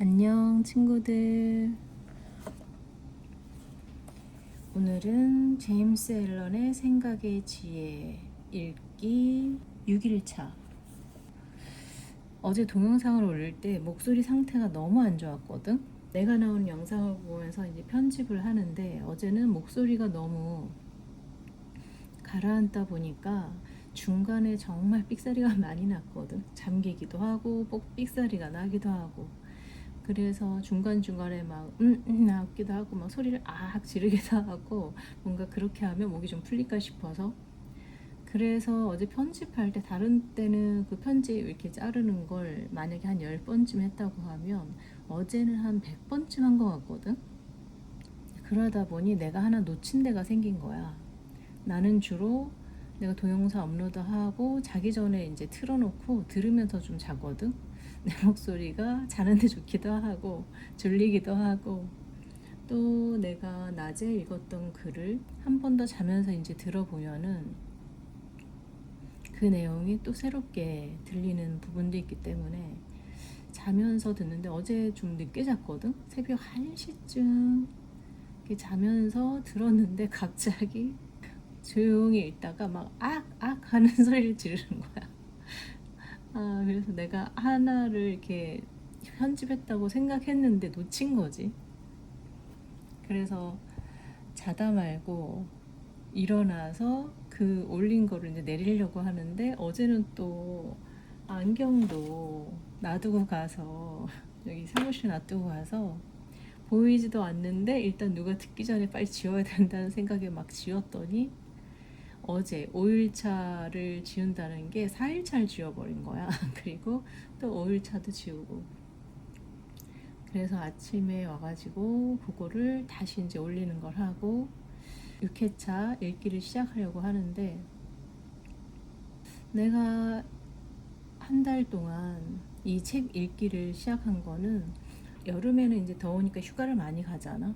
안녕 친구들. 오늘은 제임스 앨런의 생각의 지혜 읽기 6일차. 어제 동영상을 올릴 때 목소리 상태가 너무 안 좋았거든. 내가 나온 영상을 보면서 이제 편집을 하는데 어제는 목소리가 너무 가라앉다 보니까 중간에 정말 삑사리가 많이 났거든. 잠기기도 하고 삑사리가 나기도 하고. 그래서 중간중간에 막 나기도 하고 막 소리를 악 지르기도 하고 뭔가 그렇게 하면 목이 좀 풀릴까 싶어서. 그래서 어제 편집할 때, 다른 때는 그 편집 이렇게 자르는 걸 만약에 한 10번쯤 했다고 하면 어제는 한 100번쯤 한 것 같거든. 그러다 보니 내가 하나 놓친 데가 생긴 거야. 나는 주로 내가 동영상 업로드하고 자기 전에 이제 틀어놓고 들으면서 좀 자거든. 내 목소리가 자는데 좋기도 하고 졸리기도 하고, 또 내가 낮에 읽었던 글을 한 번 더 자면서 이제 들어보면은 그 내용이 또 새롭게 들리는 부분도 있기 때문에 자면서 듣는데, 어제 좀 늦게 잤거든. 새벽 1시쯤 자면서 들었는데 갑자기 조용히 있다가 막 악 하는 소리를 지르는 거야. 그래서 내가 하나를 이렇게 편집했다고 생각했는데 놓친 거지. 그래서 자다 말고 일어나서 그 올린 거를 이제 내리려고 하는데, 어제는 또 안경도 놔두고 가서 여기 사무실 놔두고 가서 보이지도 않는데 일단 누가 듣기 전에 빨리 지워야 된다는 생각에 막 지웠더니 어제 5일차를 지운다는 게 4일차를 지워버린 거야. 그리고 또 5일차도 지우고. 그래서 아침에 와가지고 그거를 다시 이제 올리는 걸 하고 6회차 읽기를 시작하려고 하는데, 내가 한 달 동안 이 책 읽기를 시작한 거는 여름에는 이제 더우니까 휴가를 많이 가잖아.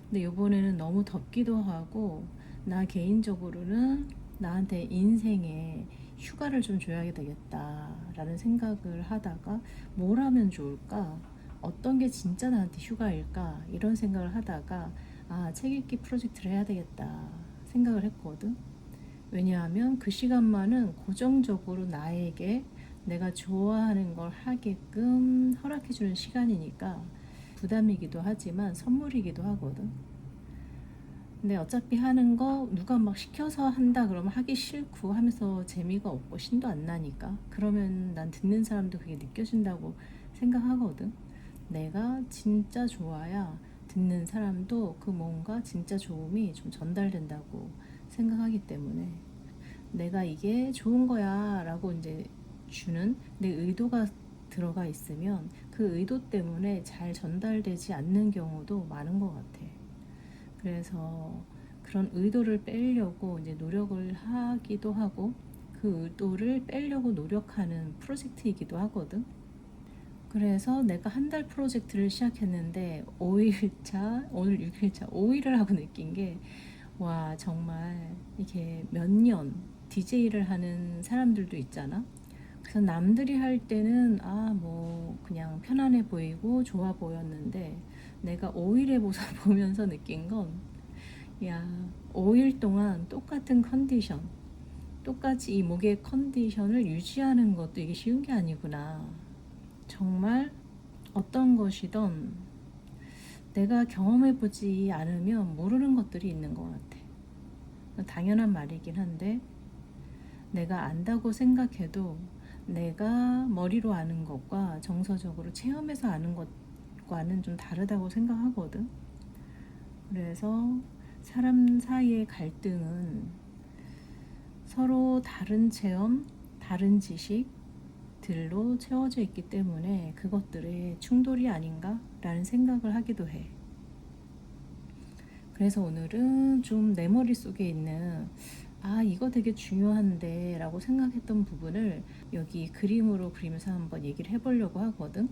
근데 이번에는 너무 덥기도 하고 나 개인적으로는 나한테 인생에 휴가를 좀 줘야 되겠다라는 생각을 하다가 뭘 하면 좋을까? 어떤 게 진짜 나한테 휴가일까? 이런 생각을 하다가 책 읽기 프로젝트를 해야 되겠다 생각을 했거든. 왜냐하면 그 시간만은 고정적으로 나에게 내가 좋아하는 걸 하게끔 허락해주는 시간이니까 부담이기도 하지만 선물이기도 하거든. 근데 어차피 하는 거 누가 막 시켜서 한다 그러면 하기 싫고 하면서 재미가 없고 신도 안 나니까, 그러면 난 듣는 사람도 그게 느껴진다고 생각하거든. 내가 진짜 좋아야 듣는 사람도 그 뭔가 진짜 좋음이 좀 전달된다고 생각하기 때문에, 내가 이게 좋은 거야 라고 이제 주는 내 의도가 들어가 있으면 그 의도 때문에 잘 전달되지 않는 경우도 많은 것 같아. 그래서 그런 의도를 빼려고 이제 노력을 하기도 하고 그 의도를 빼려고 노력하는 프로젝트이기도 하거든. 그래서 내가 한 달 프로젝트를 시작했는데 5일차, 오늘 6일차 5일을 하고 느낀 게, 와 정말 이게 몇 년 DJ를 하는 사람들도 있잖아. 그래서 남들이 할 때는 뭐 그냥 편안해 보이고 좋아 보였는데, 내가 5일의 모습 보면서 느낀 건, 야, 5일 동안 똑같은 컨디션, 똑같이 이 목의 컨디션을 유지하는 것도 이게 쉬운 게 아니구나. 정말 어떤 것이든 내가 경험해보지 않으면 모르는 것들이 있는 것 같아. 당연한 말이긴 한데, 내가 안다고 생각해도 내가 머리로 아는 것과 정서적으로 체험해서 아는 것과는 좀 다르다고 생각하거든. 그래서 사람 사이의 갈등은 서로 다른 체험, 다른 지식들로 채워져 있기 때문에 그것들의 충돌이 아닌가라는 생각을 하기도 해. 그래서 오늘은 좀 내 머릿속에 있는 이거 되게 중요한데 라고 생각했던 부분을 여기 그림으로 그리면서 한번 얘기를 해보려고 하거든.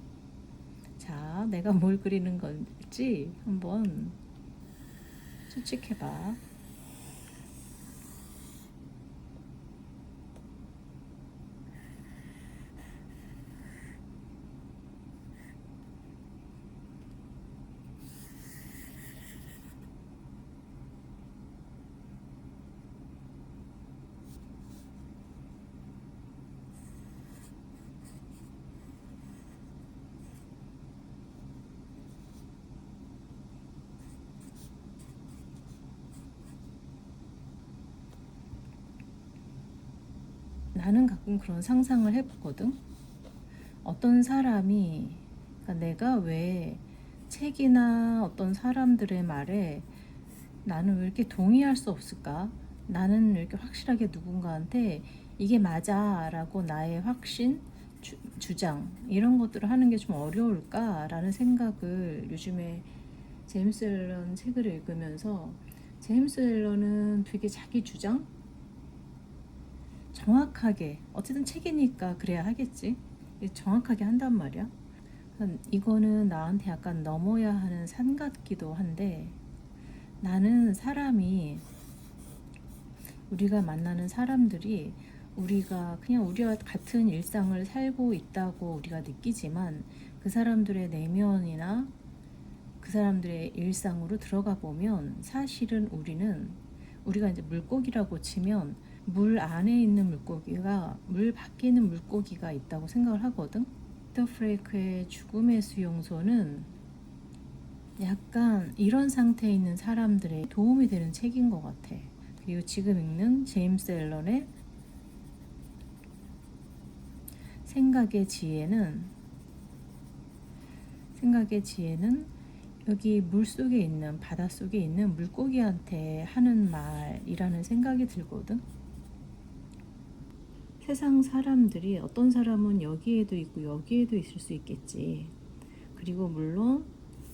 자, 내가 뭘 그리는 건지 한번 추측해봐. 나는 가끔 그런 상상을 해보거든. 어떤 사람이, 그러니까 내가 왜 책이나 어떤 사람들의 말에 나는 왜 이렇게 동의할 수 없을까? 나는 왜 이렇게 확실하게 누군가한테 이게 맞아 라고 나의 확신, 주장 이런 것들을 하는 게 좀 어려울까? 라는 생각을 요즘에 제임스 앨런 책을 읽으면서, 제임스 앨런은 되게 자기 주장? 정확하게, 어쨌든 책이니까 그래야 하겠지. 정확하게 한단 말이야. 이거는 나한테 약간 넘어야 하는 산 같기도 한데, 나는 사람이, 우리가 만나는 사람들이 우리가 그냥 우리와 같은 일상을 살고 있다고 우리가 느끼지만, 그 사람들의 내면이나 그 사람들의 일상으로 들어가 보면 사실은 우리가 이제 물고기라고 치면 물 안에 있는 물고기가 물 밖에 있는 물고기가 있다고 생각을 하거든. 빅터 프랭크의 죽음의 수용소는 약간 이런 상태에 있는 사람들의 도움이 되는 책인 것 같아. 그리고 지금 읽는 제임스 앨런의 생각의 지혜는 여기 물속에 있는, 바닷속에 있는 물고기한테 하는 말이라는 생각이 들거든. 세상 사람들이 어떤 사람은 여기에도 있고 여기에도 있을 수 있겠지. 그리고 물론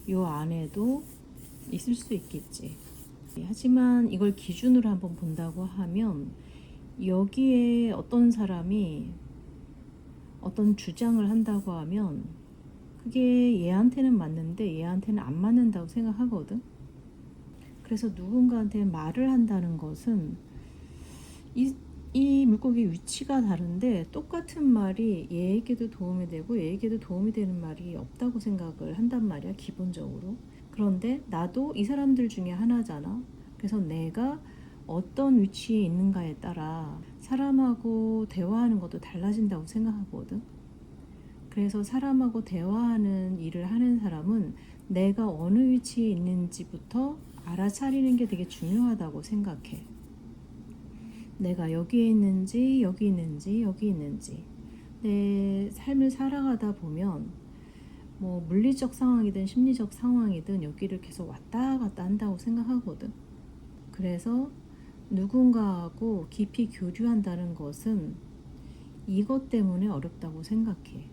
요 안에도 있을 수 있겠지. 하지만 이걸 기준으로 한번 본다고 하면, 여기에 어떤 사람이 어떤 주장을 한다고 하면 그게 얘한테는 맞는데 얘한테는 안 맞는다고 생각하거든. 그래서 누군가한테 말을 한다는 것은 이 물고기 위치가 다른데 똑같은 말이 얘에게도 도움이 되고 얘에게도 도움이 되는 말이 없다고 생각을 한단 말이야, 기본적으로. 그런데 나도 이 사람들 중에 하나잖아. 그래서 내가 어떤 위치에 있는가에 따라 사람하고 대화하는 것도 달라진다고 생각하거든. 그래서 사람하고 대화하는 일을 하는 사람은 내가 어느 위치에 있는지부터 알아차리는 게 되게 중요하다고 생각해. 내가 여기에 있는지 여기 있는지 여기 있는지. 내 삶을 살아가다 보면 뭐 물리적 상황이든 심리적 상황이든 여기를 계속 왔다 갔다 한다고 생각하거든. 그래서 누군가하고 깊이 교류한다는 것은 이것 때문에 어렵다고 생각해.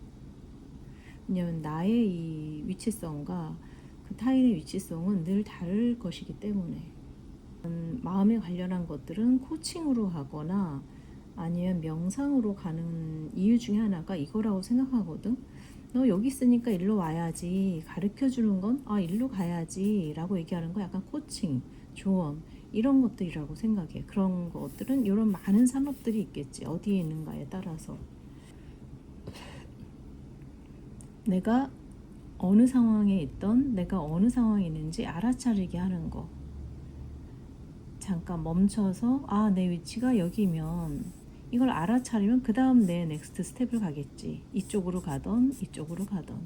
왜냐면 나의 이 위치성과 그 타인의 위치성은 늘 다를 것이기 때문에. 마음에 관련한 것들은 코칭으로 하거나 아니면 명상으로 가는 이유 중에 하나가 이거라고 생각하거든. 너 여기 있으니까 일로 와야지. 가르쳐 주는 건 일로 가야지 라고 얘기하는 거 약간 코칭, 조언 이런 것들이라고 생각해. 그런 것들은 이런 많은 산업들이 있겠지. 어디에 있는가에 따라서. 내가 어느 상황에 있던, 내가 어느 상황에 있는지 알아차리게 하는 거. 잠깐 멈춰서 내 위치가 여기면, 이걸 알아차리면 그 다음 내 넥스트 스텝을 가겠지. 이쪽으로 가던 이쪽으로 가던.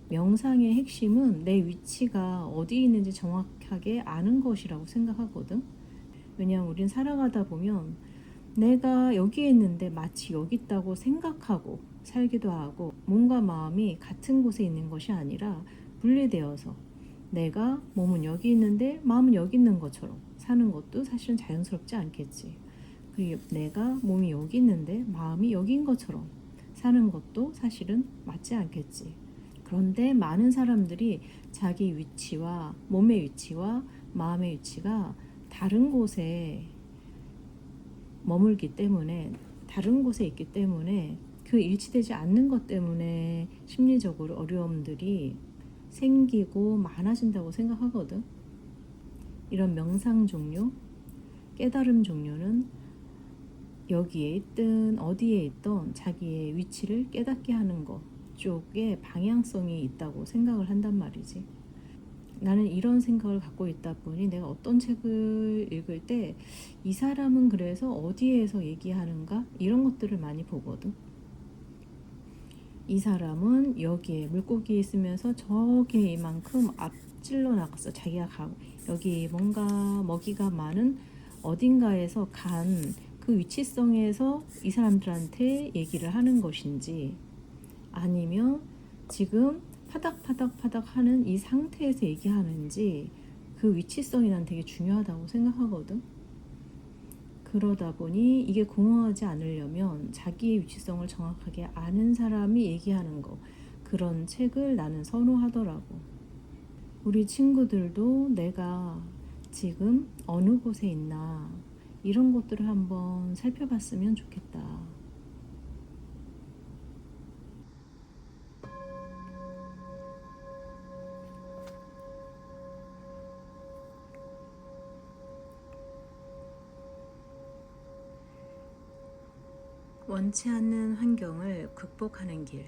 명상의 핵심은 내 위치가 어디 있는지 정확하게 아는 것이라고 생각하거든. 왜냐하면 우린 살아가다 보면 내가 여기에 있는데 마치 여기 있다고 생각하고 살기도 하고, 몸과 마음이 같은 곳에 있는 것이 아니라 분리되어서 내가 몸은 여기 있는데 마음은 여기 있는 것처럼 사는 것도 사실은 자연스럽지 않겠지. 그리고 내가 몸이 여기 있는데 마음이 여기인 것처럼 사는 것도 사실은 맞지 않겠지. 그런데 많은 사람들이 자기 위치와 몸의 위치와 마음의 위치가 다른 곳에 머물기 때문에, 다른 곳에 있기 때문에 그 일치되지 않는 것 때문에 심리적으로 어려움들이 생기고 많아진다고 생각하거든. 이런 명상 종류, 깨달음 종류는 여기에 있든 어디에 있든 자기의 위치를 깨닫게 하는 것 쪽에 방향성이 있다고 생각을 한단 말이지. 나는 이런 생각을 갖고 있다 보니 내가 어떤 책을 읽을 때 이 사람은 그래서 어디에서 얘기하는가 이런 것들을 많이 보거든. 이 사람은 여기에 물고기에 있으면서 저기 이만큼 앞질러 나갔어. 자기가 여기 뭔가 먹이가 많은 어딘가에서 간 그 위치성에서 이 사람들한테 얘기를 하는 것인지, 아니면 지금 파닥파닥파닥 하는 이 상태에서 얘기하는지, 그 위치성이 난 되게 중요하다고 생각하거든. 그러다 보니 이게 공허하지 않으려면 자기의 위치성을 정확하게 아는 사람이 얘기하는 거, 그런 책을 나는 선호하더라고. 우리 친구들도 내가 지금 어느 곳에 있나 이런 것들을 한번 살펴봤으면 좋겠다. 원치 않는 환경을 극복하는 길.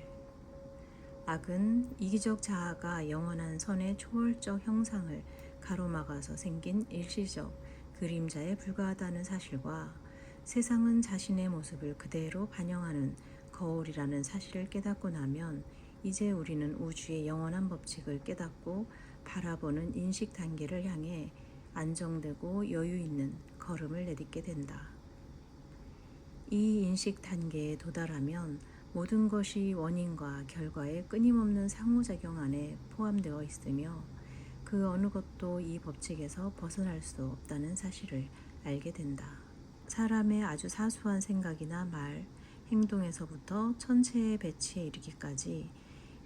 악은 이기적 자아가 영원한 선의 초월적 형상을 가로막아서 생긴 일시적 그림자에 불과하다는 사실과 세상은 자신의 모습을 그대로 반영하는 거울이라는 사실을 깨닫고 나면 이제 우리는 우주의 영원한 법칙을 깨닫고 바라보는 인식 단계를 향해 안정되고 여유 있는 걸음을 내딛게 된다. 이 인식 단계에 도달하면 모든 것이 원인과 결과의 끊임없는 상호작용 안에 포함되어 있으며 그 어느 것도 이 법칙에서 벗어날 수 없다는 사실을 알게 된다. 사람의 아주 사소한 생각이나 말, 행동에서부터 천체의 배치에 이르기까지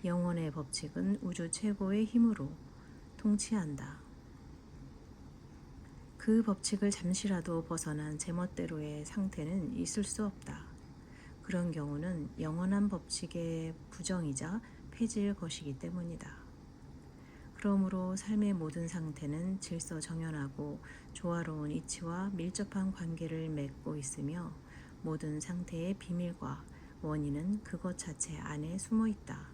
영혼의 법칙은 우주 최고의 힘으로 통치한다. 그 법칙을 잠시라도 벗어난 제멋대로의 상태는 있을 수 없다. 그런 경우는 영원한 법칙의 부정이자 폐지일 것이기 때문이다. 그러므로 삶의 모든 상태는 질서정연하고 조화로운 이치와 밀접한 관계를 맺고 있으며 모든 상태의 비밀과 원인은 그것 자체 안에 숨어 있다.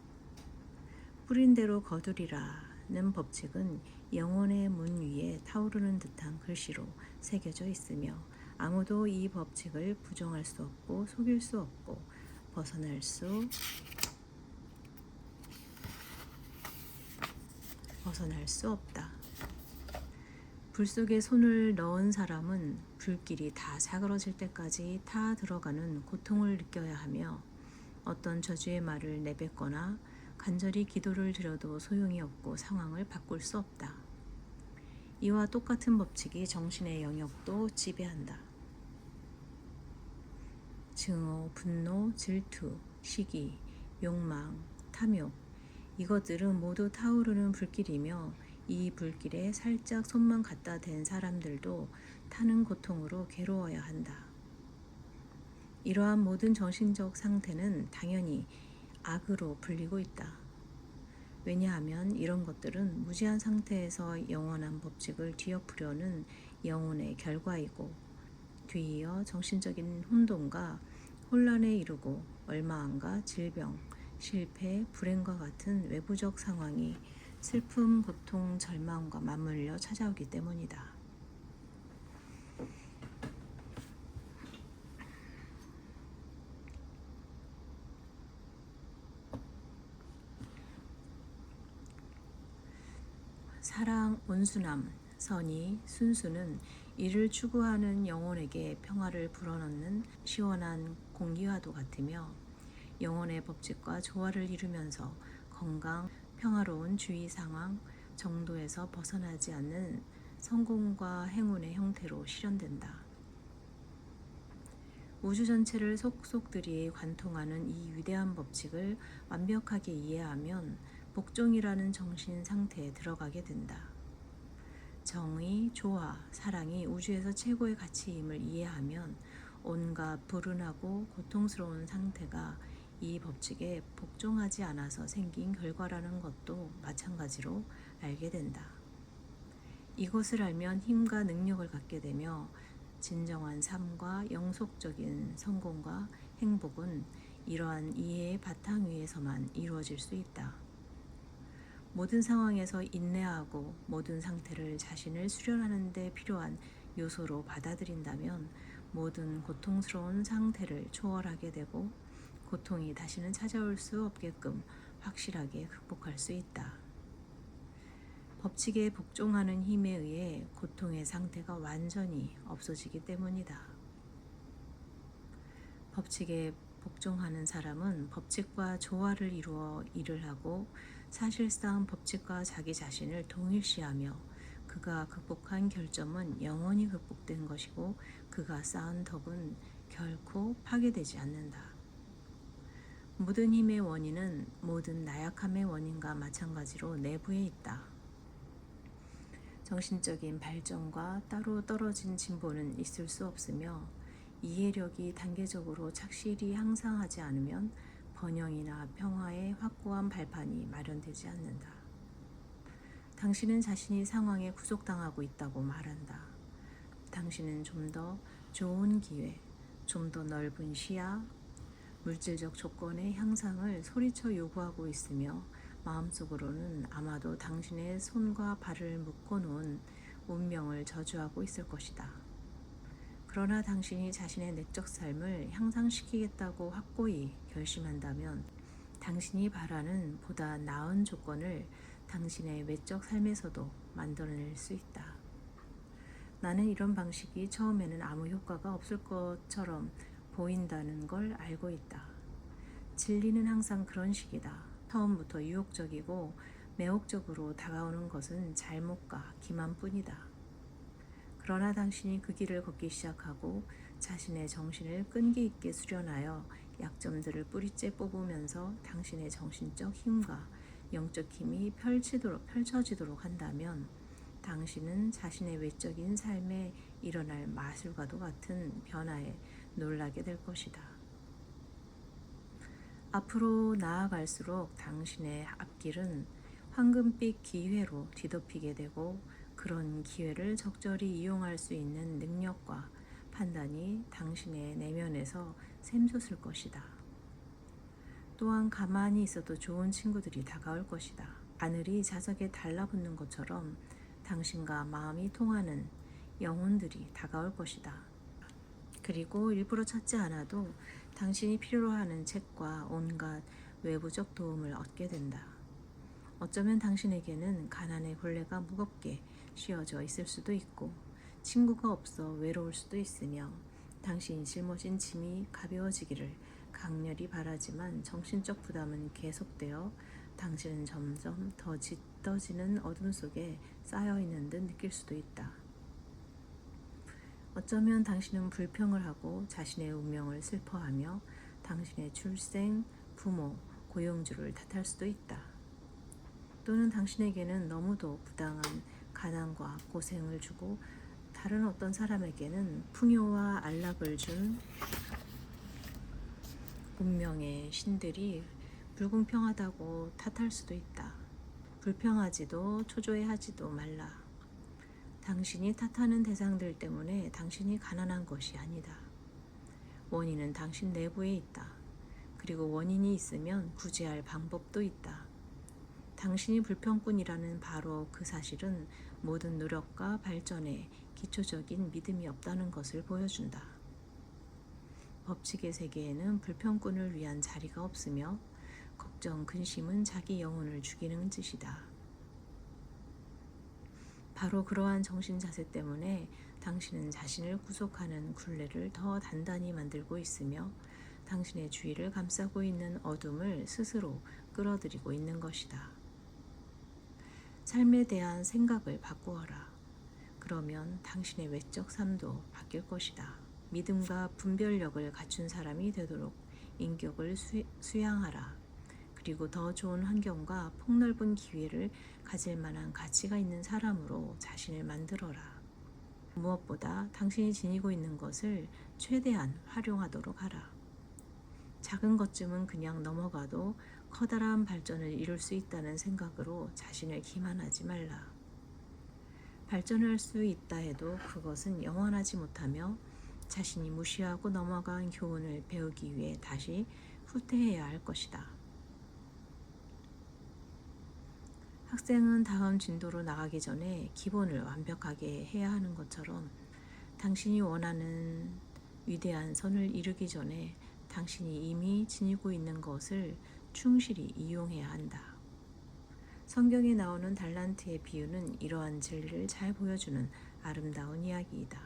뿌린 대로 거두리라는 법칙은 영혼의 문 위에 타오르는 듯한 글씨로 새겨져 있으며 아무도 이 법칙을 부정할 수 없고 속일 수 없고 벗어날 수 없다. 불 속에 손을 넣은 사람은 불길이 다 사그러질 때까지 타 들어가는 고통을 느껴야 하며 어떤 저주의 말을 내뱉거나 간절히 기도를 드려도 소용이 없고 상황을 바꿀 수 없다. 이와 똑같은 법칙이 정신의 영역도 지배한다. 증오, 분노, 질투, 시기, 욕망, 탐욕, 이것들은 모두 타오르는 불길이며 이 불길에 살짝 손만 갖다 댄 사람들도 타는 고통으로 괴로워야 한다. 이러한 모든 정신적 상태는 당연히 악으로 불리고 있다. 왜냐하면 이런 것들은 무지한 상태에서 영원한 법칙을 뒤엎으려는 영혼의 결과이고 뒤이어 정신적인 혼돈과 혼란에 이르고 얼마안가 질병, 실패, 불행과 같은 외부적 상황이 슬픔, 고통, 절망과 맞물려 찾아오기 때문이다. 사랑, 온순함, 선의, 순수는 이를 추구하는 영혼에게 평화를 불어넣는 시원한 공기와도 같으며 영혼의 법칙과 조화를 이루면서 건강, 평화로운 주위 상황, 정도에서 벗어나지 않는 성공과 행운의 형태로 실현된다. 우주 전체를 속속들이 관통하는 이 위대한 법칙을 완벽하게 이해하면 복종이라는 정신 상태에 들어가게 된다. 정의, 조화, 사랑이 우주에서 최고의 가치임을 이해하면 온갖 불운하고 고통스러운 상태가 이 법칙에 복종하지 않아서 생긴 결과라는 것도 마찬가지로 알게 된다. 이것을 알면 힘과 능력을 갖게 되며 진정한 삶과 영속적인 성공과 행복은 이러한 이해의 바탕 위에서만 이루어질 수 있다. 모든 상황에서 인내하고 모든 상태를 자신을 수련하는 데 필요한 요소로 받아들인다면 모든 고통스러운 상태를 초월하게 되고 고통이 다시는 찾아올 수 없게끔 확실하게 극복할 수 있다. 법칙에 복종하는 힘에 의해 고통의 상태가 완전히 없어지기 때문이다. 법칙에 복종하는 사람은 법칙과 조화를 이루어 일을 하고 사실상 법칙과 자기 자신을 동일시하며 그가 극복한 결점은 영원히 극복된 것이고 그가 쌓은 덕은 결코 파괴되지 않는다. 모든 힘의 원인은 모든 나약함의 원인과 마찬가지로 내부에 있다. 정신적인 발전과 따로 떨어진 진보는 있을 수 없으며 이해력이 단계적으로 착실히 향상하지 않으면 번영이나 평화의 확고한 발판이 마련되지 않는다. 당신은 자신이 상황에 구속당하고 있다고 말한다. 당신은 좀 더 좋은 기회, 좀 더 넓은 시야, 물질적 조건의 향상을 소리쳐 요구하고 있으며 마음속으로는 아마도 당신의 손과 발을 묶어놓은 운명을 저주하고 있을 것이다. 그러나 당신이 자신의 내적 삶을 향상시키겠다고 확고히 결심한다면 당신이 바라는 보다 나은 조건을 당신의 외적 삶에서도 만들어낼 수 있다. 나는 이런 방식이 처음에는 아무 효과가 없을 것처럼 보인다는 걸 알고 있다. 진리는 항상 그런 식이다. 처음부터 유혹적이고 매혹적으로 다가오는 것은 잘못과 기만뿐이다. 그러나 당신이 그 길을 걷기 시작하고 자신의 정신을 끈기 있게 수련하여 약점들을 뿌리째 뽑으면서 당신의 정신적 힘과 영적 힘이 펼쳐지도록 한다면 당신은 자신의 외적인 삶에 일어날 마술과도 같은 변화에 놀라게 될 것이다. 앞으로 나아갈수록 당신의 앞길은 황금빛 기회로 뒤덮이게 되고 그런 기회를 적절히 이용할 수 있는 능력과 판단이 당신의 내면에서 샘솟을 것이다. 또한 가만히 있어도 좋은 친구들이 다가올 것이다. 바늘이 자석에 달라붙는 것처럼 당신과 마음이 통하는 영혼들이 다가올 것이다. 그리고 일부러 찾지 않아도 당신이 필요로 하는 책과 온갖 외부적 도움을 얻게 된다. 어쩌면 당신에게는 가난의 굴레가 무겁게 씌워져 있을 수도 있고 친구가 없어 외로울 수도 있으며 당신이 짊어진 짐이 가벼워지기를 강렬히 바라지만 정신적 부담은 계속되어 당신은 점점 더 짙어지는 어둠 속에 쌓여있는 듯 느낄 수도 있다. 어쩌면 당신은 불평을 하고 자신의 운명을 슬퍼하며 당신의 출생, 부모, 고용주를 탓할 수도 있다. 또는 당신에게는 너무도 부당한 가난과 고생을 주고 다른 어떤 사람에게는 풍요와 안락을 준 운명의 신들이 불공평하다고 탓할 수도 있다. 불평하지도 초조해하지도 말라. 당신이 탓하는 대상들 때문에 당신이 가난한 것이 아니다. 원인은 당신 내부에 있다. 그리고 원인이 있으면 구제할 방법도 있다. 당신이 불평꾼이라는 바로 그 사실은 모든 노력과 발전에 기초적인 믿음이 없다는 것을 보여준다. 법칙의 세계에는 불평꾼을 위한 자리가 없으며 걱정, 근심은 자기 영혼을 죽이는 짓이다. 바로 그러한 정신 자세 때문에 당신은 자신을 구속하는 굴레를 더 단단히 만들고 있으며 당신의 주위를 감싸고 있는 어둠을 스스로 끌어들이고 있는 것이다. 삶에 대한 생각을 바꾸어라. 그러면 당신의 외적 삶도 바뀔 것이다. 믿음과 분별력을 갖춘 사람이 되도록 인격을 수양하라. 그리고 더 좋은 환경과 폭넓은 기회를 가질 만한 가치가 있는 사람으로 자신을 만들어라. 무엇보다 당신이 지니고 있는 것을 최대한 활용하도록 하라. 작은 것쯤은 그냥 넘어가도 커다란 발전을 이룰 수 있다는 생각으로 자신을 기만하지 말라. 발전할 수 있다 해도 그것은 영원하지 못하며 자신이 무시하고 넘어간 교훈을 배우기 위해 다시 후퇴해야 할 것이다. 학생은 다음 진도로 나가기 전에 기본을 완벽하게 해야 하는 것처럼 당신이 원하는 위대한 선을 이루기 전에 당신이 이미 지니고 있는 것을 충실히 이용해야 한다. 성경에 나오는 달란트의 비유는 이러한 진리를 잘 보여주는 아름다운 이야기이다.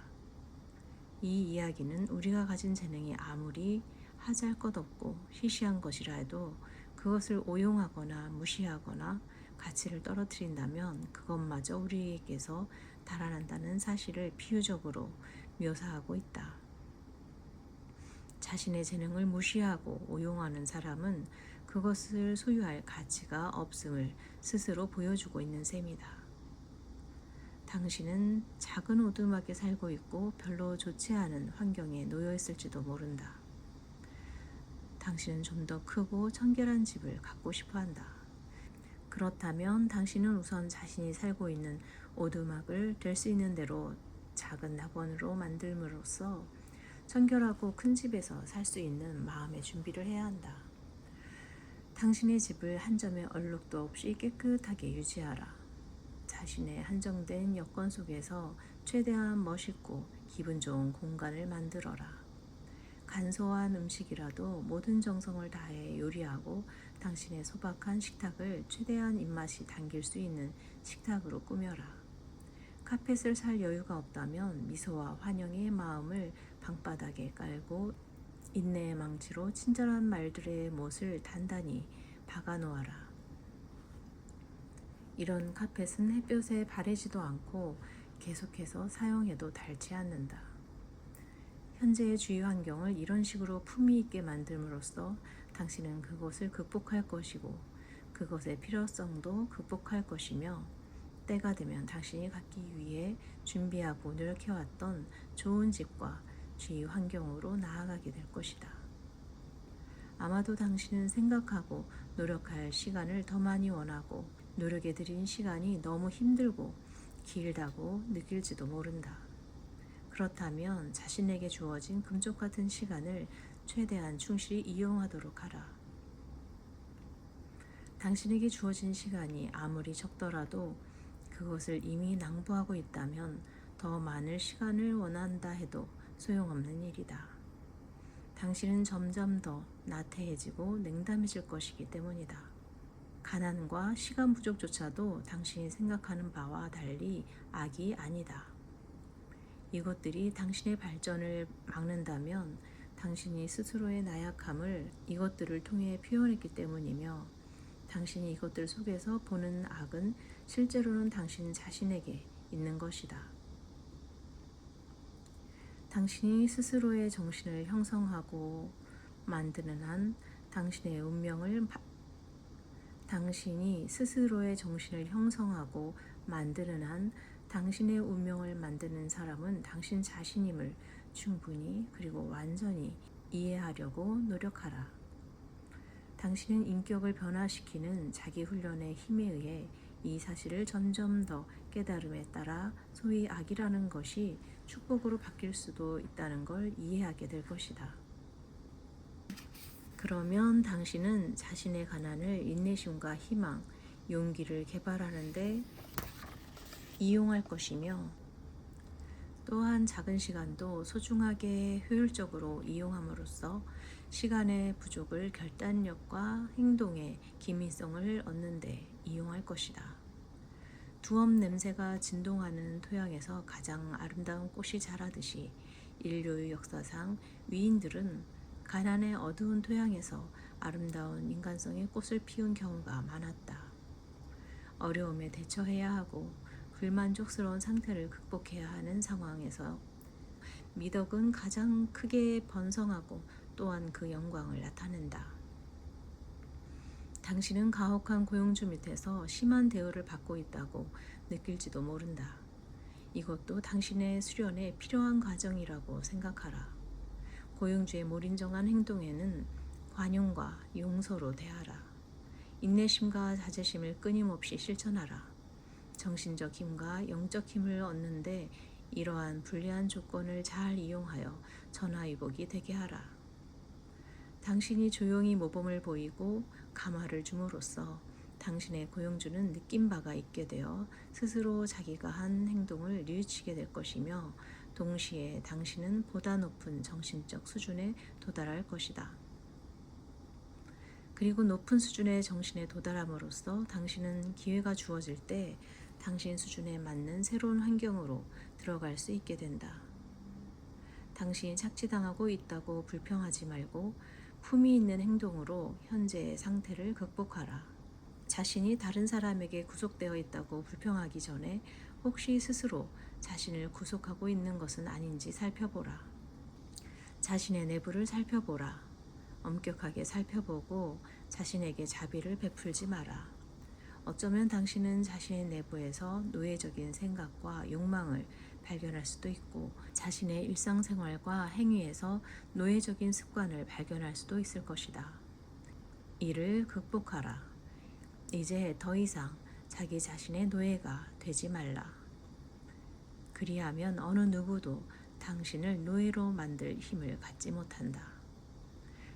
이 이야기는 우리가 가진 재능이 아무리 하잘 것 없고 시시한 것이라 해도 그것을 오용하거나 무시하거나 가치를 떨어뜨린다면 그것마저 우리에게서 달아난다는 사실을 비유적으로 묘사하고 있다. 자신의 재능을 무시하고 오용하는 사람은 그것을 소유할 가치가 없음을 스스로 보여주고 있는 셈이다. 당신은 작은 오두막에 살고 있고 별로 좋지 않은 환경에 놓여 있을지도 모른다. 당신은 좀 더 크고 청결한 집을 갖고 싶어 한다. 그렇다면 당신은 우선 자신이 살고 있는 오두막을 될 수 있는 대로 작은 낙원으로 만들므로써 청결하고 큰 집에서 살 수 있는 마음의 준비를 해야 한다. 당신의 집을 한 점의 얼룩도 없이 깨끗하게 유지하라. 자신의 한정된 여건 속에서 최대한 멋있고 기분 좋은 공간을 만들어라. 간소한 음식이라도 모든 정성을 다해 요리하고 당신의 소박한 식탁을 최대한 입맛이 당길 수 있는 식탁으로 꾸며라. 카펫을 살 여유가 없다면 미소와 환영의 마음을 방바닥에 깔고 인내의 망치로 친절한 말들의 못을 단단히 박아 놓아라. 이런 카펫은 햇볕에 바래지도 않고 계속해서 사용해도 닳지 않는다. 현재의 주위 환경을 이런 식으로 품위 있게 만듦으로써 당신은 그것을 극복할 것이고 그것의 필요성도 극복할 것이며 때가 되면 당신이 갖기 위해 준비하고 노력해왔던 좋은 집과 주위 환경으로 나아가게 될 것이다. 아마도 당신은 생각하고 노력할 시간을 더 많이 원하고 노력에 들인 시간이 너무 힘들고 길다고 느낄지도 모른다. 그렇다면 자신에게 주어진 금쪽 같은 시간을 최대한 충실히 이용하도록 하라. 당신에게 주어진 시간이 아무리 적더라도 그것을 이미 낭비하고 있다면 더 많은 시간을 원한다 해도 소용없는 일이다. 당신은 점점 더 나태해지고 냉담해질 것이기 때문이다. 가난과 시간 부족조차도 당신이 생각하는 바와 달리 악이 아니다. 이것들이 당신의 발전을 막는다면 당신이 스스로의 나약함을 이것들을 통해 표현했기 때문이며 당신이 이것들 속에서 보는 악은 실제로는 당신 자신에게 있는 것이다. 당신이 스스로의 정신을 형성하고 만드는 한 당신의 운명을 당신이 스스로의 정신을 형성하고 만드는 한 당신의 운명을 만드는 사람은 당신 자신임을 충분히 그리고 완전히 이해하려고 노력하라. 당신은 인격을 변화시키는 자기 훈련의 힘에 의해 이 사실을 점점 더 깨달음에 따라 소위 악이라는 것이 축복으로 바뀔 수도 있다는 걸 이해하게 될 것이다. 그러면 당신은 자신의 가난을 인내심과 희망, 용기를 개발하는 데 이용할 것이며 또한 작은 시간도 소중하게 효율적으로 이용함으로써 시간의 부족을 결단력과 행동의 기민성을 얻는 데 이용할 것이다. 두엄 냄새가 진동하는 토양에서 가장 아름다운 꽃이 자라듯이 인류의 역사상 위인들은 가난의 어두운 토양에서 아름다운 인간성의 꽃을 피운 경우가 많았다. 어려움에 대처해야 하고 불만족스러운 상태를 극복해야 하는 상황에서 미덕은 가장 크게 번성하고 또한 그 영광을 나타낸다. 당신은 가혹한 고용주 밑에서 심한 대우를 받고 있다고 느낄지도 모른다. 이것도 당신의 수련에 필요한 과정이라고 생각하라. 고용주의 몰인정한 행동에는 관용과 용서로 대하라. 인내심과 자제심을 끊임없이 실천하라. 정신적 힘과 영적 힘을 얻는데 이러한 불리한 조건을 잘 이용하여 전화위복이 되게 하라. 당신이 조용히 모범을 보이고 감화를 줌으로써 당신의 고용주는 느낀 바가 있게 되어 스스로 자기가 한 행동을 뉘우치게 될 것이며 동시에 당신은 보다 높은 정신적 수준에 도달할 것이다. 그리고 높은 수준의 정신에 도달함으로써 당신은 기회가 주어질 때 당신 수준에 맞는 새로운 환경으로 들어갈 수 있게 된다. 당신이 착취당하고 있다고 불평하지 말고 품위 있는 행동으로 현재의 상태를 극복하라. 자신이 다른 사람에게 구속되어 있다고 불평하기 전에 혹시 스스로 자신을 구속하고 있는 것은 아닌지 살펴보라. 자신의 내부를 살펴보라. 엄격하게 살펴보고 자신에게 자비를 베풀지 마라. 어쩌면 당신은 자신의 내부에서 노예적인 생각과 욕망을 발견할 수도 있고 자신의 일상생활과 행위에서 노예적인 습관을 발견할 수도 있을 것이다. 이를 극복하라. 이제 더 이상 자기 자신의 노예가 되지 말라. 그리하면 어느 누구도 당신을 노예로 만들 힘을 갖지 못한다.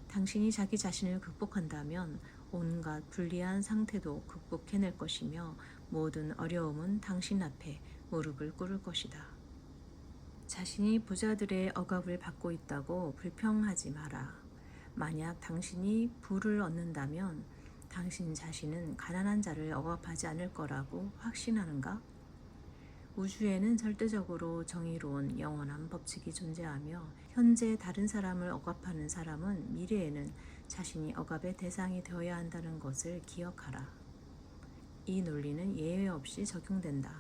당신이 자기 자신을 극복한다면 온갖 불리한 상태도 극복해낼 것이며 모든 어려움은 당신 앞에 무릎을 꿇을 것이다. 자신이 부자들의 억압을 받고 있다고 불평하지 마라. 만약 당신이 부를 얻는다면 당신 자신은 가난한 자를 억압하지 않을 거라고 확신하는가? 우주에는 절대적으로 정의로운 영원한 법칙이 존재하며 현재 다른 사람을 억압하는 사람은 미래에는 자신이 억압의 대상이 되어야 한다는 것을 기억하라. 이 논리는 예외 없이 적용된다.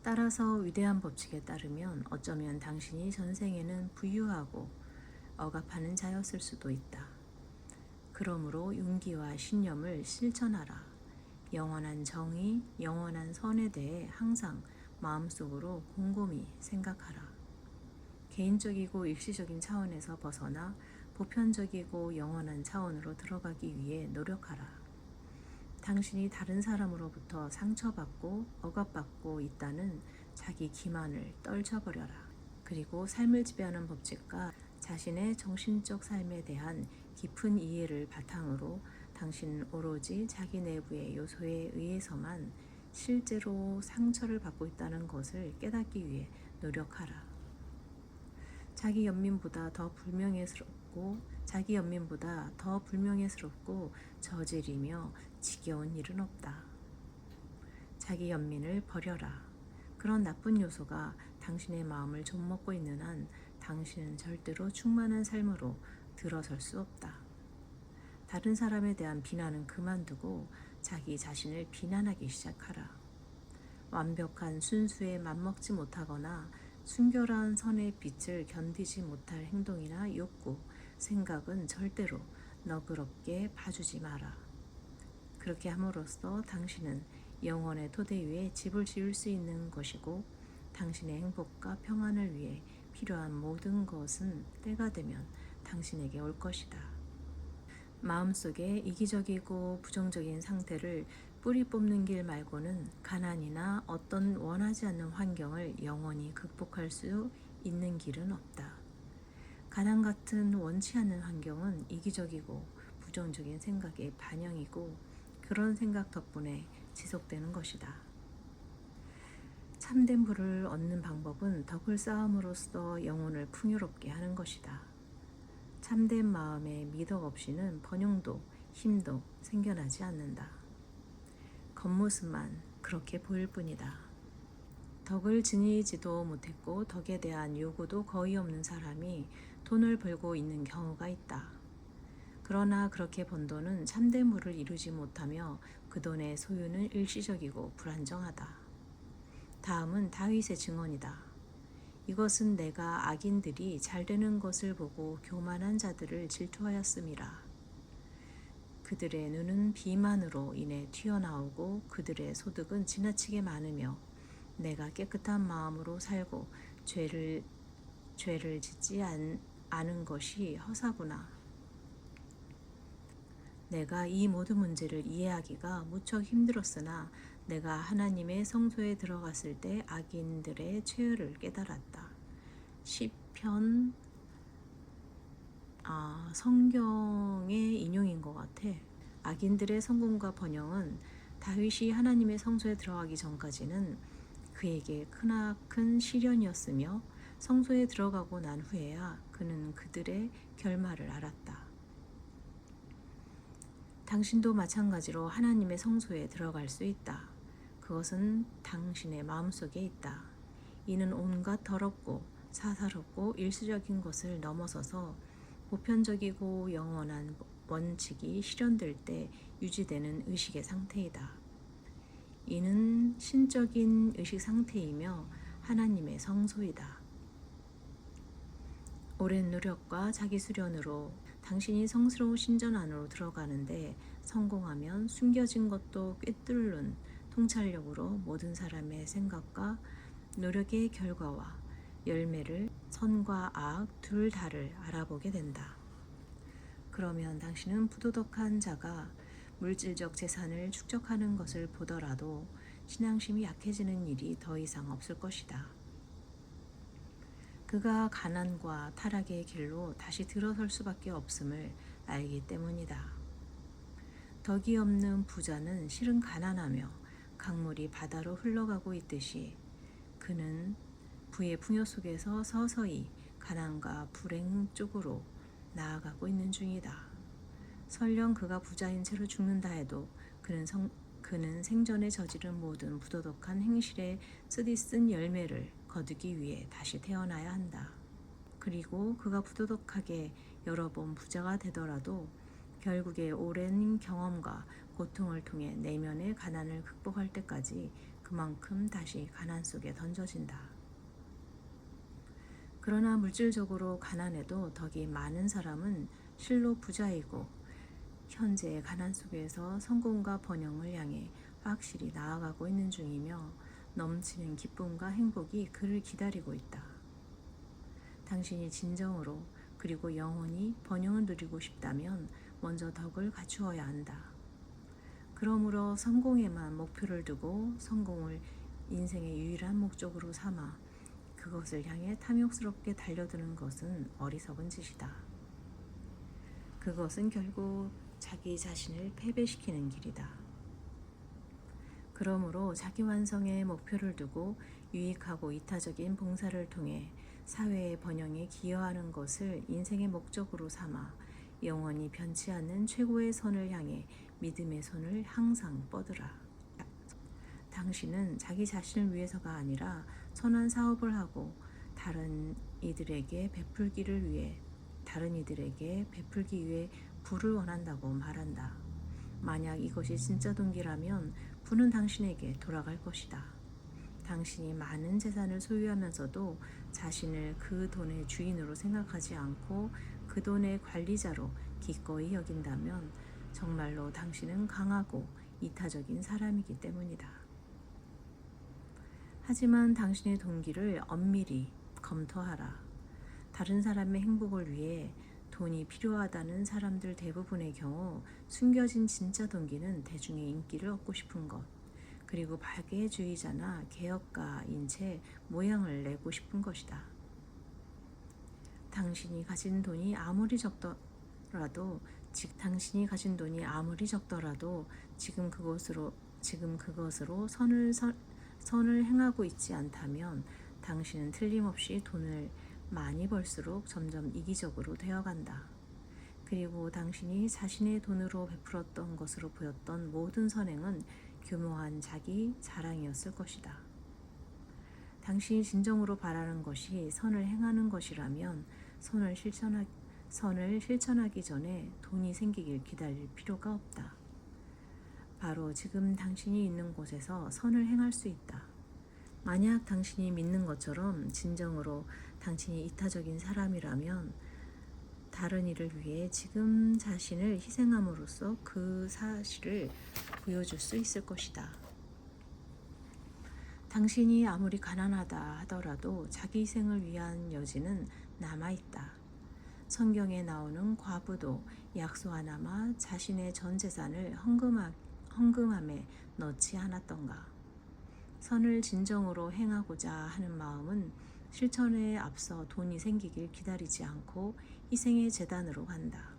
따라서 위대한 법칙에 따르면 어쩌면 당신이 전생에는 부유하고 억압하는 자였을 수도 있다. 그러므로 용기와 신념을 실천하라. 영원한 정의, 영원한 선에 대해 항상 마음속으로 곰곰이 생각하라. 개인적이고 일시적인 차원에서 벗어나 보편적이고 영원한 차원으로 들어가기 위해 노력하라. 당신이 다른 사람으로부터 상처받고 억압받고 있다는 자기 기만을 떨쳐버려라. 그리고 삶을 지배하는 법칙과 자신의 정신적 삶에 대한 깊은 이해를 바탕으로 당신은 오로지 자기 내부의 요소에 의해서만 실제로 상처를 받고 있다는 것을 깨닫기 위해 노력하라. 자기 연민보다 더 불명예스럽고 저질이며 지겨운 일은 없다. 자기 연민을 버려라. 그런 나쁜 요소가 당신의 마음을 좀먹고 있는 한 당신은 절대로 충만한 삶으로 들어설 수 없다. 다른 사람에 대한 비난은 그만두고 자기 자신을 비난하기 시작하라. 완벽한 순수에 맞먹지 못하거나 순결한 선의 빛을 견디지 못할 행동이나 욕구, 생각은 절대로 너그럽게 봐주지 마라. 그렇게 함으로써 당신은 영원의 토대 위에 집을 지을 수 있는 것이고 당신의 행복과 평안을 위해 필요한 모든 것은 때가 되면 당신에게 올 것이다. 마음속에 이기적이고 부정적인 상태를 뿌리 뽑는 길 말고는 가난이나 어떤 원하지 않는 환경을 영원히 극복할 수 있는 길은 없다. 가난 같은 원치 않는 환경은 이기적이고 부정적인 생각의 반영이고 그런 생각 덕분에 지속되는 것이다. 참된 부를 얻는 방법은 덕을 쌓음으로써 영혼을 풍요롭게 하는 것이다. 참된 마음의 미덕 없이는 번영도 힘도 생겨나지 않는다. 겉모습만 그렇게 보일 뿐이다. 덕을 지니지도 못했고 덕에 대한 요구도 거의 없는 사람이 돈을 벌고 있는 경우가 있다. 그러나 그렇게 번 돈은 참된 부를 이루지 못하며 그 돈의 소유는 일시적이고 불안정하다. 다음은 다윗의 증언이다. 이것은 내가 악인들이 잘되는 것을 보고 교만한 자들을 질투하였음이라. 그들의 눈은 비만으로 인해 튀어나오고 그들의 소득은 지나치게 많으며 내가 깨끗한 마음으로 살고 죄를 짓지 않은 것이 허사구나. 내가 이 모든 문제를 이해하기가 무척 힘들었으나 내가 하나님의 성소에 들어갔을 때 악인들의 최후를 깨달았다. 시편 성경의 인용인 것 같아. 악인들의 성공과 번영은 다윗이 하나님의 성소에 들어가기 전까지는 그에게 크나큰 시련이었으며 성소에 들어가고 난 후에야 그는 그들의 결말을 알았다. 당신도 마찬가지로 하나님의 성소에 들어갈 수 있다. 그것은 당신의 마음속에 있다. 이는 온갖 더럽고 사사롭고 일시적인 것을 넘어서서 보편적이고 영원한 원칙이 실현될 때 유지되는 의식의 상태이다. 이는 신적인 의식 상태이며 하나님의 성소이다. 오랜 노력과 자기 수련으로 당신이 성스러운 신전 안으로 들어가는데 성공하면 숨겨진 것도 꿰뚫는 통찰력으로 모든 사람의 생각과 노력의 결과와 열매를 선과 악 둘 다를 알아보게 된다. 그러면 당신은 부도덕한 자가 물질적 재산을 축적하는 것을 보더라도 신앙심이 약해지는 일이 더 이상 없을 것이다. 그가 가난과 타락의 길로 다시 들어설 수밖에 없음을 알기 때문이다. 덕이 없는 부자는 실은 가난하며 강물이 바다로 흘러가고 있듯이 그는 부의 풍요 속에서 서서히 가난과 불행 쪽으로 나아가고 있는 중이다. 설령 그가 부자인 채로 죽는다 해도 그는 생전에 저지른 모든 부도덕한 행실의 쓰디쓴 열매를 거두기 위해 다시 태어나야 한다. 그리고 그가 부도덕하게 여러 번 부자가 되더라도 결국에 오랜 경험과 고통을 통해 내면의 가난을 극복할 때까지 그만큼 다시 가난 속에 던져진다. 그러나 물질적으로 가난해도 덕이 많은 사람은 실로 부자이고 현재의 가난 속에서 성공과 번영을 향해 확실히 나아가고 있는 중이며 넘치는 기쁨과 행복이 그를 기다리고 있다. 당신이 진정으로 그리고 영원히 번영을 누리고 싶다면 먼저 덕을 갖추어야 한다. 그러므로 성공에만 목표를 두고 성공을 인생의 유일한 목적으로 삼아 그것을 향해 탐욕스럽게 달려드는 것은 어리석은 짓이다. 그것은 결국 자기 자신을 패배시키는 길이다. 그러므로 자기 완성에 목표를 두고 유익하고 이타적인 봉사를 통해 사회의 번영에 기여하는 것을 인생의 목적으로 삼아 영원히 변치 않는 최고의 선을 향해 믿음의 손을 항상 뻗으라. 당신은 자기 자신을 위해서가 아니라 선한 사업을 하고 다른 이들에게 베풀기 위해 부를 원한다고 말한다. 만약 이것이 진짜 동기라면 부는 당신에게 돌아갈 것이다. 당신이 많은 재산을 소유하면서도 자신을 그 돈의 주인으로 생각하지 않고 그 돈의 관리자로 기꺼이 여긴다면 정말로 당신은 강하고 이타적인 사람이기 때문이다. 하지만 당신의 동기를 엄밀히 검토하라. 다른 사람의 행복을 위해 돈이 필요하다는 사람들 대부분의 경우 숨겨진 진짜 동기는 대중의 인기를 얻고 싶은 것, 그리고 박애주의자나 개혁가인 채 모양을 내고 싶은 것이다. 당신이 가진 돈이 아무리 적더라도 지금 그것으로 선을 행하고 있지 않다면 당신은 틀림없이 돈을 많이 벌수록 점점 이기적으로 되어간다. 그리고 당신이 자신의 돈으로 베풀었던 것으로 보였던 모든 선행은 교묘한 자기 자랑이었을 것이다. 당신이 진정으로 바라는 것이 선을 행하는 것이라면 선을 실천하기 전에 돈이 생기길 기다릴 필요가 없다. 바로 지금 당신이 있는 곳에서 선을 행할 수 있다. 만약 당신이 믿는 것처럼 진정으로 당신이 이타적인 사람이라면 다른 이를 위해 지금 자신을 희생함으로써 그 사실을 보여줄 수 있을 것이다. 당신이 아무리 가난하다 하더라도 자기 희생을 위한 여지는 남아있다. 성경에 나오는 과부도 약소 하나마 자신의 전 재산을 헌금함에 넣지 않았던가. 선을 진정으로 행하고자 하는 마음은 실천에 앞서 돈이 생기길 기다리지 않고 희생의 재단으로 간다.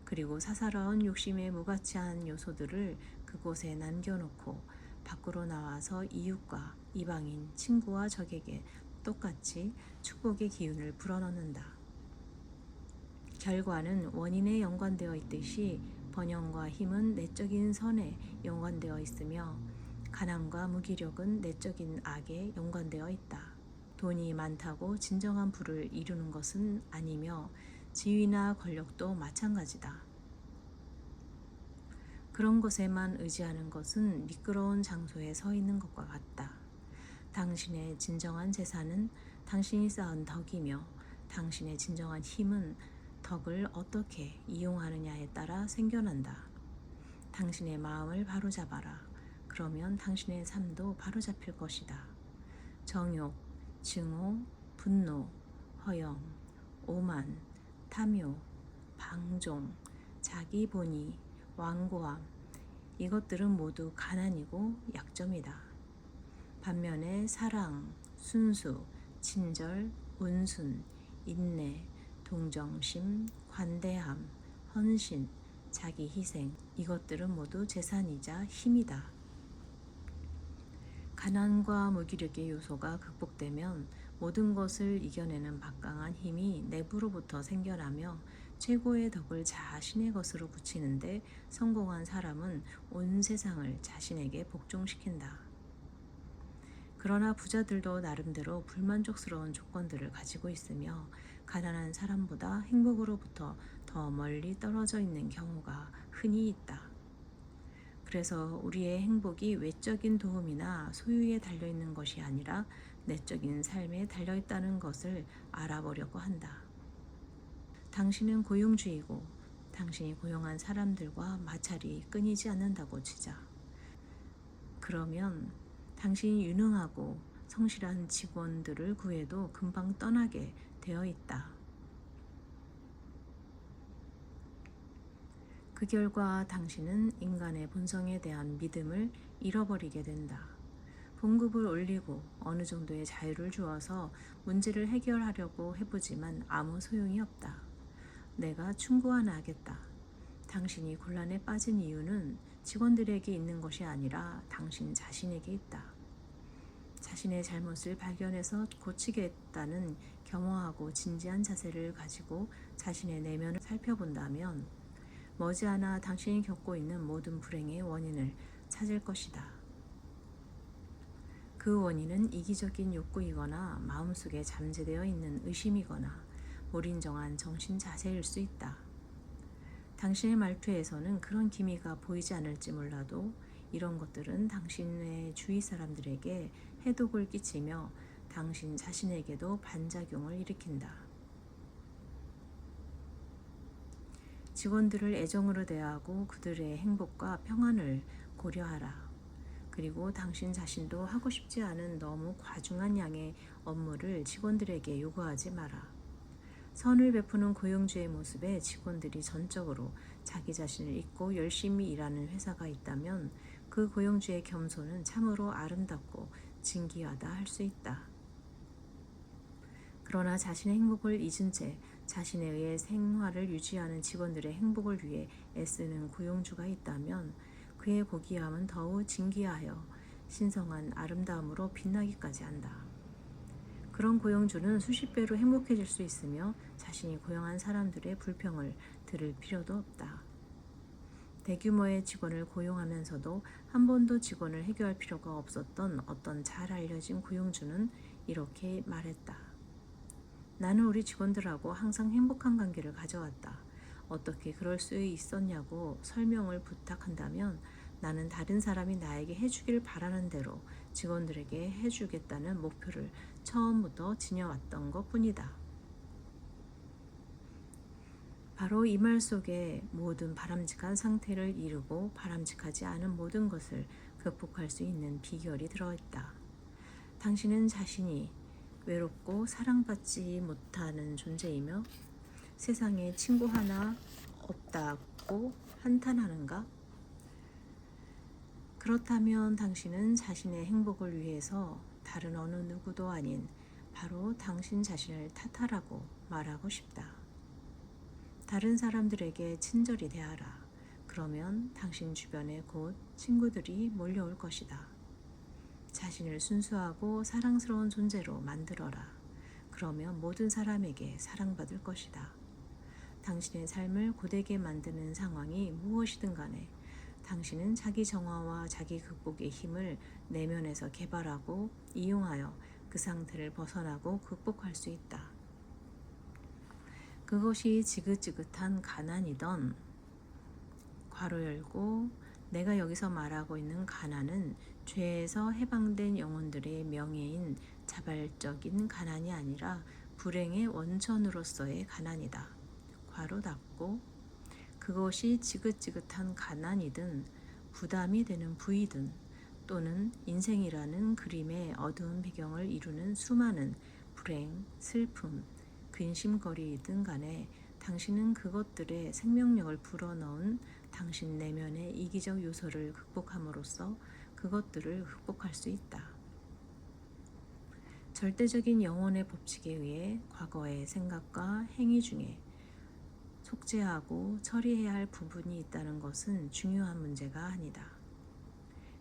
그리고 사사로운 욕심의 무가치한 요소들을 그곳에 남겨놓고 밖으로 나와서 이웃과 이방인, 친구와 적에게 똑같이 축복의 기운을 불어넣는다. 결과는 원인에 연관되어 있듯이 번영과 힘은 내적인 선에 연관되어 있으며 가난과 무기력은 내적인 악에 연관되어 있다. 돈이 많다고 진정한 부를 이루는 것은 아니며 지위나 권력도 마찬가지다. 그런 것에만 의지하는 것은 미끄러운 장소에 서 있는 것과 같다. 당신의 진정한 재산은 당신이 쌓은 덕이며 당신의 진정한 힘은 덕을 어떻게 이용하느냐에 따라 생겨난다. 당신의 마음을 바로잡아라. 그러면 당신의 삶도 바로잡힐 것이다. 정욕, 증오, 분노, 허영, 오만, 탐욕, 방종, 자기본의, 완고함, 이것들은 모두 가난이고 약점이다. 반면에 사랑, 순수, 친절, 온순, 인내, 동정심, 관대함, 헌신, 자기 희생, 이것들은 모두 재산이자 힘이다. 가난과 무기력의 요소가 극복되면 모든 것을 이겨내는 막강한 힘이 내부로부터 생겨나며 최고의 덕을 자신의 것으로 붙이는데 성공한 사람은 온 세상을 자신에게 복종시킨다. 그러나 부자들도 나름대로 불만족스러운 조건들을 가지고 있으며 가난한 사람보다 행복으로부터 더 멀리 떨어져 있는 경우가 흔히 있다. 그래서 우리의 행복이 외적인 도움이나 소유에 달려있는 것이 아니라 내적인 삶에 달려있다는 것을 알아보려고 한다. 당신은 고용주이고 당신이 고용한 사람들과 마찰이 끊이지 않는다고 치자. 그러면 당신이 유능하고 성실한 직원들을 구해도 금방 떠나게 되어 있다. 그 결과 당신은 인간의 본성에 대한 믿음을 잃어버리게 된다. 봉급을 올리고 어느 정도의 자유를 주어서 문제를 해결하려고 해보지만 아무 소용이 없다. 내가 충고 하나 하겠다. 당신이 곤란에 빠진 이유는 직원들에게 있는 것이 아니라 당신 자신에게 있다. 자신의 잘못을 발견해서 고치겠다는 겸허하고 진지한 자세를 가지고 자신의 내면을 살펴본다면 머지않아 당신이 겪고 있는 모든 불행의 원인을 찾을 것이다. 그 원인은 이기적인 욕구이거나 마음속에 잠재되어 있는 의심이거나 불인정한 정신 자세일 수 있다. 당신의 말투에서는 그런 기미가 보이지 않을지 몰라도 이런 것들은 당신의 주위 사람들에게 해독을 끼치며 당신 자신에게도 반작용을 일으킨다. 직원들을 애정으로 대하고 그들의 행복과 평안을 고려하라. 그리고 당신 자신도 하고 싶지 않은 너무 과중한 양의 업무를 직원들에게 요구하지 마라. 선을 베푸는 고용주의 모습에 직원들이 전적으로 자기 자신을 잊고 열심히 일하는 회사가 있다면 그 고용주의 겸손은 참으로 아름답고 진귀하다 할 수 있다. 그러나 자신의 행복을 잊은 채 자신에 의해 생활을 유지하는 직원들의 행복을 위해 애쓰는 고용주가 있다면 그의 고귀함은 더욱 진귀하여 신성한 아름다움으로 빛나기까지 한다. 그런 고용주는 수십 배로 행복해질 수 있으며 자신이 고용한 사람들의 불평을 들을 필요도 없다. 대규모의 직원을 고용하면서도 한 번도 직원을 해결할 필요가 없었던 어떤 잘 알려진 고용주는 이렇게 말했다. 나는 우리 직원들하고 항상 행복한 관계를 가져왔다. 어떻게 그럴 수 있었냐고 설명을 부탁한다면 나는 다른 사람이 나에게 해주길 바라는 대로 직원들에게 해주겠다는 목표를 처음부터 지녀왔던 것 뿐이다. 바로 이 말 속에 모든 바람직한 상태를 이루고 바람직하지 않은 모든 것을 극복할 수 있는 비결이 들어있다. 당신은 자신이 외롭고 사랑받지 못하는 존재이며 세상에 친구 하나 없다고 한탄하는가? 그렇다면 당신은 자신의 행복을 위해서 다른 어느 누구도 아닌 바로 당신 자신을 탓하라고 말하고 싶다. 다른 사람들에게 친절히 대하라. 그러면 당신 주변에 곧 친구들이 몰려올 것이다. 자신을 순수하고 사랑스러운 존재로 만들어라. 그러면 모든 사람에게 사랑받을 것이다. 당신의 삶을 고되게 만드는 상황이 무엇이든 간에 당신은 자기 정화와 자기 극복의 힘을 내면에서 개발하고 이용하여 그 상태를 벗어나고 극복할 수 있다. 그것이 지긋지긋한 가난이던 괄호 열고 내가 여기서 말하고 있는 가난은 죄에서 해방된 영혼들의 명예인 자발적인 가난이 아니라 불행의 원천으로서의 가난이다. 괄호 닫고 그것이 지긋지긋한 가난이든 부담이 되는 부이든 또는 인생이라는 그림의 어두운 배경을 이루는 수많은 불행, 슬픔, 근심거리이든 간에 당신은 그것들의 생명력을 불어넣은 당신 내면의 이기적 요소를 극복함으로써 그것들을 극복할 수 있다. 절대적인 영혼의 법칙에 의해 과거의 생각과 행위 중에 속죄하고 처리해야 할 부분이 있다는 것은 중요한 문제가 아니다.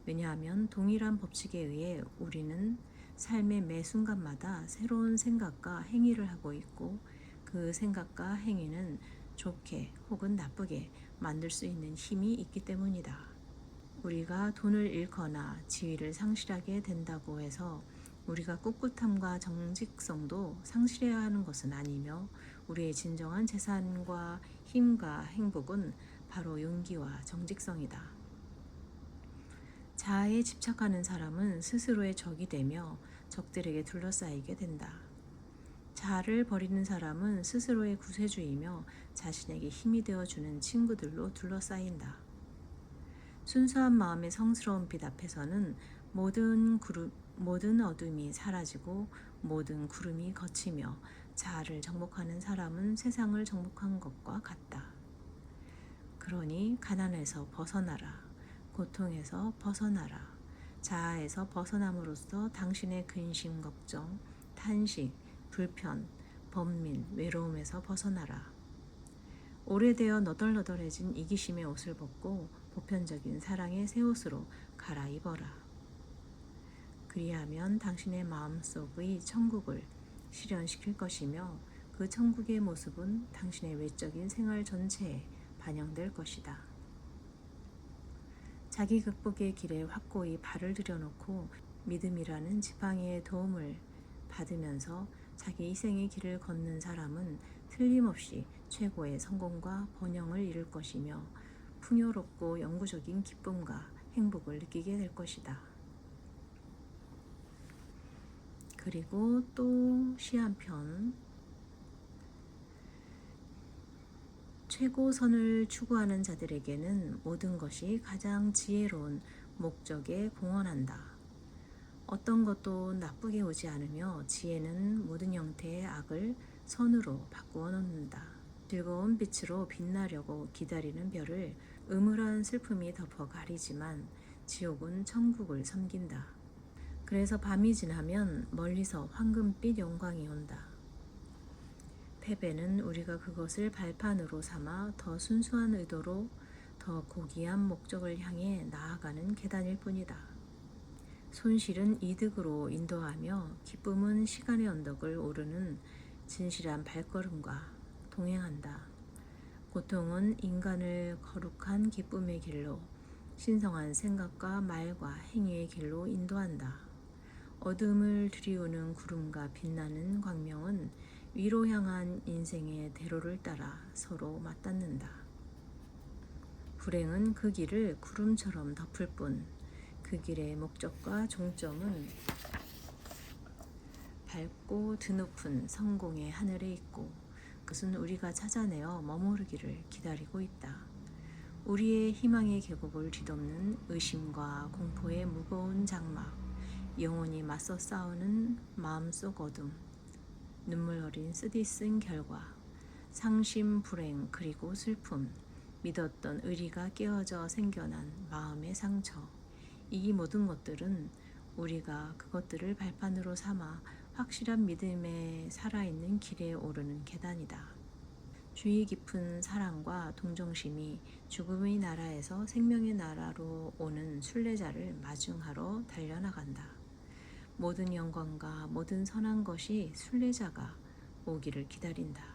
왜냐하면 동일한 법칙에 의해 우리는 삶의 매 순간마다 새로운 생각과 행위를 하고 있고 그 생각과 행위는 좋게 혹은 나쁘게 만들 수 있는 힘이 있기 때문이다. 우리가 돈을 잃거나 지위를 상실하게 된다고 해서 우리가 꿋꿋함과 정직성도 상실해야 하는 것은 아니며 우리의 진정한 재산과 힘과 행복은 바로 용기와 정직성이다. 자아에 집착하는 사람은 스스로의 적이 되며 적들에게 둘러싸이게 된다. 자아를 버리는 사람은 스스로의 구세주이며 자신에게 힘이 되어주는 친구들로 둘러싸인다. 순수한 마음의 성스러운 빛 앞에서는 모든 어둠이 사라지고 모든 구름이 걷히며 자아를 정복하는 사람은 세상을 정복한 것과 같다. 그러니 가난에서 벗어나라. 고통에서 벗어나라. 자아에서 벗어남으로써 당신의 근심, 걱정, 탄식, 불편, 번민, 외로움에서 벗어나라. 오래되어 너덜너덜해진 이기심의 옷을 벗고 보편적인 사랑의 새 옷으로 갈아입어라. 그리하면 당신의 마음속의 천국을 실현시킬 것이며 그 천국의 모습은 당신의 외적인 생활 전체에 반영될 것이다. 자기 극복의 길에 확고히 발을 들여놓고 믿음이라는 지팡이의 도움을 받으면서 자기 희생의 길을 걷는 사람은 틀림없이 최고의 성공과 번영을 이룰 것이며 풍요롭고 영구적인 기쁨과 행복을 느끼게 될 것이다. 그리고 또 시 한 편. 최고선을 추구하는 자들에게는 모든 것이 가장 지혜로운 목적에 공헌한다. 어떤 것도 나쁘게 오지 않으며 지혜는 모든 형태의 악을 선으로 바꾸어 놓는다. 즐거운 빛으로 빛나려고 기다리는 별을 음울한 슬픔이 덮어 가리지만 지옥은 천국을 섬긴다. 그래서 밤이 지나면 멀리서 황금빛 영광이 온다. 패배는 우리가 그것을 발판으로 삼아 더 순수한 의도로 더 고귀한 목적을 향해 나아가는 계단일 뿐이다. 손실은 이득으로 인도하며 기쁨은 시간의 언덕을 오르는 진실한 발걸음과 동행한다. 고통은 인간을 거룩한 기쁨의 길로, 신성한 생각과 말과 행위의 길로 인도한다. 어둠을 드리우는 구름과 빛나는 광명은 위로 향한 인생의 대로를 따라 서로 맞닿는다. 불행은 그 길을 구름처럼 덮을 뿐 그 길의 목적과 종점은 밝고 드높은 성공의 하늘에 있고 그것은 우리가 찾아내어 머무르기를 기다리고 있다. 우리의 희망의 계곡을 뒤덮는 의심과 공포의 무거운 장막, 영혼이 맞서 싸우는 마음속 어둠, 눈물 어린 쓰디쓴 결과, 상심, 불행, 그리고 슬픔, 믿었던 의리가 깨어져 생겨난 마음의 상처, 이 모든 것들은 우리가 그것들을 발판으로 삼아 확실한 믿음에 살아있는 길에 오르는 계단이다. 주의 깊은 사랑과 동정심이 죽음의 나라에서 생명의 나라로 오는 순례자를 마중하러 달려나간다. 모든 영광과 모든 선한 것이 순례자가 오기를 기다린다.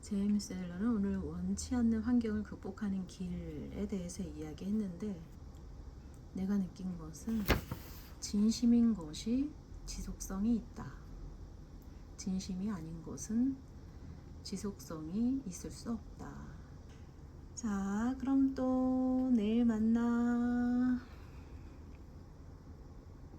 제임스 앨런은 오늘 원치 않는 환경을 극복하는 길에 대해서 이야기했는데 내가 느낀 것은 진심인 것이 지속성이 있다. 진심이 아닌 것은 지속성이 있을 수 없다. 자, 그럼 또 내일 만나.